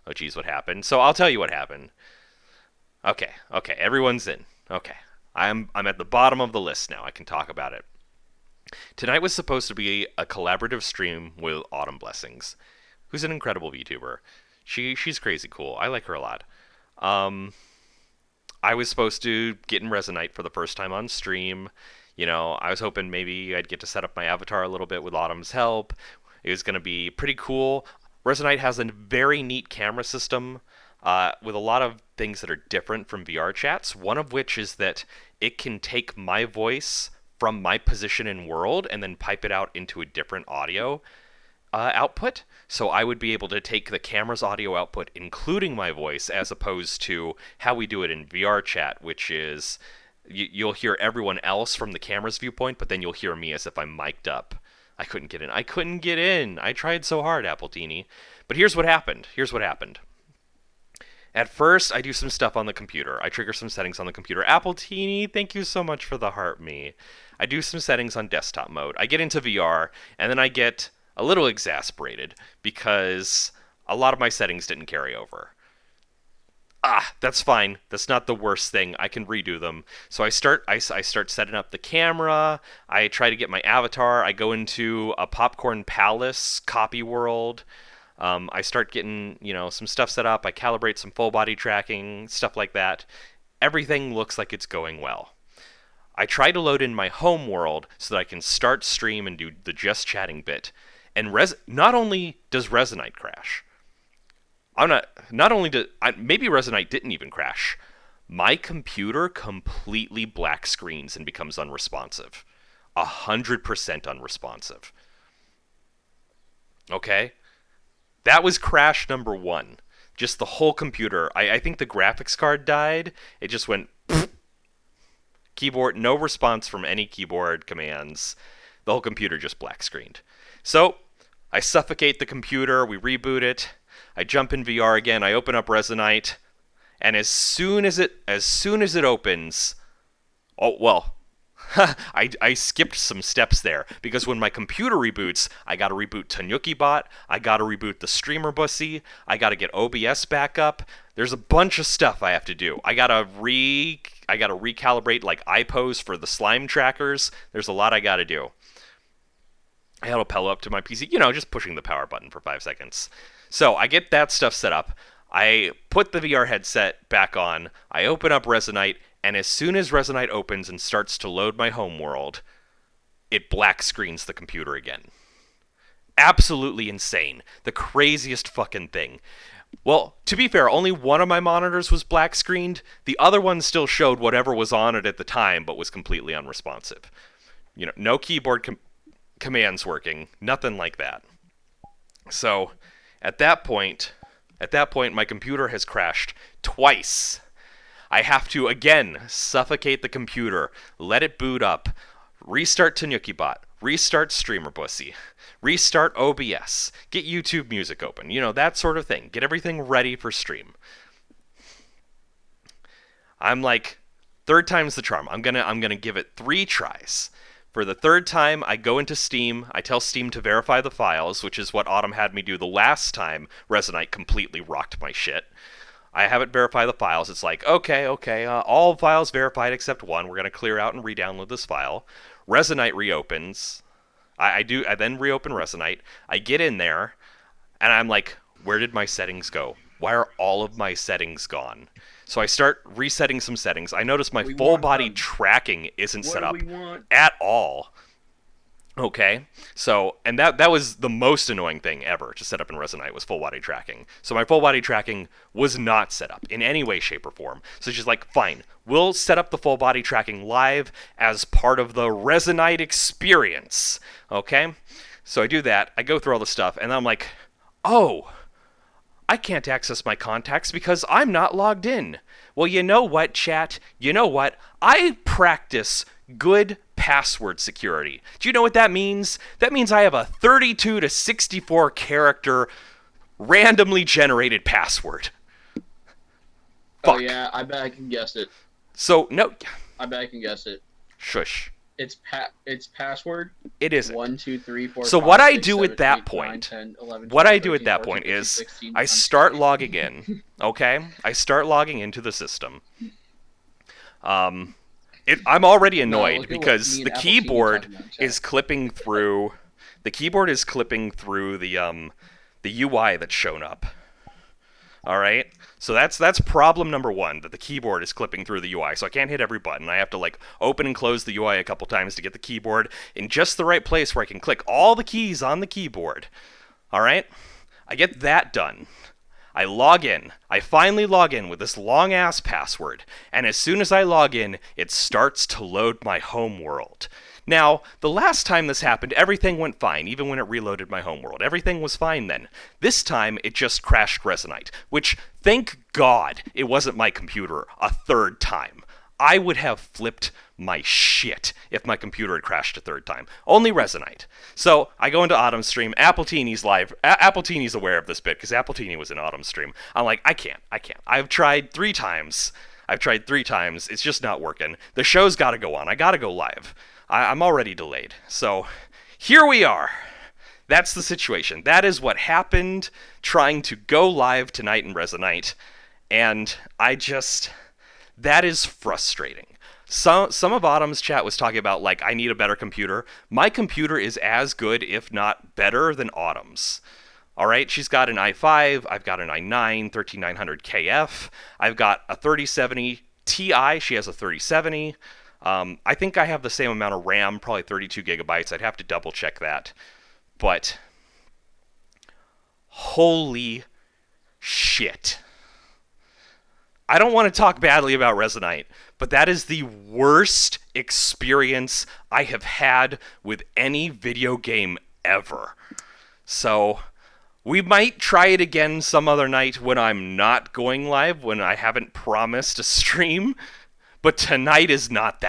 Oh, geez, what happened? So I'll tell you what happened. Okay, everyone's in. Okay. I'm at the bottom of the list now. I can talk about it. Tonight was supposed to be a collaborative stream with Autumn Blessings, who's an incredible VTuber. She's crazy cool. I like her a lot. Um, I was supposed to get in Resonite for the first time on stream. I was hoping maybe I'd get to set up my avatar a little bit with Autumn's help. It was going to be pretty cool. Resonite has a very neat camera system with a lot of things that are different from VR chats. One of which is that it can take my voice from my position in world and then pipe it out into a different audio output. So I would be able to take the camera's audio output, including my voice, as opposed to how we do it in VR chat, which is you'll hear everyone else from the camera's viewpoint, but then you'll hear me as if I'm mic'd up. I couldn't get in. I couldn't get in. I tried so hard, Appletini. But here's what happened. At first, I do some stuff on the computer. I trigger some settings on the computer. Appletini, thank you so much for the heart me. I do some settings on desktop mode. I get into VR, and then I get a little exasperated because a lot of my settings didn't carry over. That's fine. That's not the worst thing. I can redo them. So I start setting up the camera. I try to get my avatar. I go into a Popcorn Palace copy world. I start getting, some stuff set up. I calibrate some full body tracking, stuff like that. Everything looks like it's going well. I try to load in my home world so that I can start stream and do the just chatting bit. And not only does Resonite crash, maybe Resonite didn't even crash. My computer completely black screens and becomes unresponsive. 100% unresponsive. Okay? That was crash number one. Just the whole computer. I think the graphics card died. It just went keyboard, no response from any keyboard commands. The whole computer just black screened. So I suffocate the computer. We reboot it. I jump in VR again. I open up Resonite, and as soon as it opens, oh well, I skipped some steps there because when my computer reboots, I got to reboot Tanuki Bot, I got to reboot the Streamer Bussy, I got to get OBS back up. There's a bunch of stuff I have to do. I got to recalibrate like iPose for the slime trackers. There's a lot I got to do. I had to pello up to my PC, just pushing the power button for 5 seconds. So I get that stuff set up. I put the VR headset back on. I open up Resonite, and as soon as Resonite opens and starts to load my home world, it black screens the computer again. Absolutely insane. The craziest fucking thing. Well, to be fair, only one of my monitors was black screened. The other one still showed whatever was on it at the time, but was completely unresponsive. No keyboard commands working, nothing like that. So, at that point, my computer has crashed twice. I have to, again, suffocate the computer, let it boot up, restart TanukiBot, restart Streamer Bussy, restart OBS, get YouTube Music open, that sort of thing. Get everything ready for stream. I'm like, third time's the charm. I'm gonna give it 3 tries. For the third time, I go into Steam, I tell Steam to verify the files, which is what Autumn had me do the last time Resonite completely rocked my shit. I have it verify the files. It's like, okay, all files verified except one. We're going to clear out and re-download this file. Resonite reopens. I then reopen Resonite. I get in there, and I'm like, where did my settings go? Why are all of my settings gone? So I start resetting some settings. I notice my full body tracking isn't set up at all. Okay, so, and that was the most annoying thing ever to set up in Resonite was full body tracking. So my full body tracking was not set up in any way, shape, or form. So she's like, fine, we'll set up the full body tracking live as part of the Resonite experience. Okay, so I do that, I go through all the stuff, and I'm like, oh, I can't access my contacts because I'm not logged in. Well, you know what, chat? You know what? I practice good password security. Do you know what that means? That means I have a 32 to 64 character randomly generated password. Fuck. Oh yeah, I bet I can guess it. So, no. I bet I can guess it. Shush. It's password It isn't. 1 2 3 4 So 5 what I 6 do 7 at that 8 9 point, 10 11 what 12 I do at 13 that 14 point 15 is 16. I I'm start sorry. logging in. Okay, I start logging into the system. I'm already No, annoyed look at what because me the and Apple TV keyboard talking about in is chat. clipping through. The keyboard is clipping through the UI that's shown up. All right. So that's problem number one, that the keyboard is clipping through the UI. So I can't hit every button. I have to like open and close the UI a couple times to get the keyboard in just the right place where I can click all the keys on the keyboard. All right. I get that done. I log in. I finally log in with this long ass password. And as soon as I log in, it starts to load my home world. Now, the last time this happened, everything went fine, even when it reloaded my home world. Everything was fine then. This time, it just crashed Resonite, which, thank God, it wasn't my computer a third time. I would have flipped my shit if my computer had crashed a third time. Only Resonite. So I go into Autumn's stream. Apple Teeny's live. Apple Teeny's aware of this bit because Apple Teeny was in Autumn's stream. I'm like, I can't. I've tried 3 times. It's just not working. The show's got to go on. I got to go live. I'm already delayed. So here we are. That's the situation. That is what happened trying to go live tonight in Resonite. And that is frustrating. Some of Autumn's chat was talking about, like, I need a better computer. My computer is as good, if not better, than Autumn's. All right, she's got an i5, I've got an i9 13900KF, I've got a 3070 Ti, she has a 3070. I think I have the same amount of RAM, probably 32 gigabytes. I'd have to double check that. But holy shit. I don't want to talk badly about Resonite, but that is the worst experience I have had with any video game ever. So we might try it again some other night when I'm not going live, when I haven't promised a stream, but tonight is not that.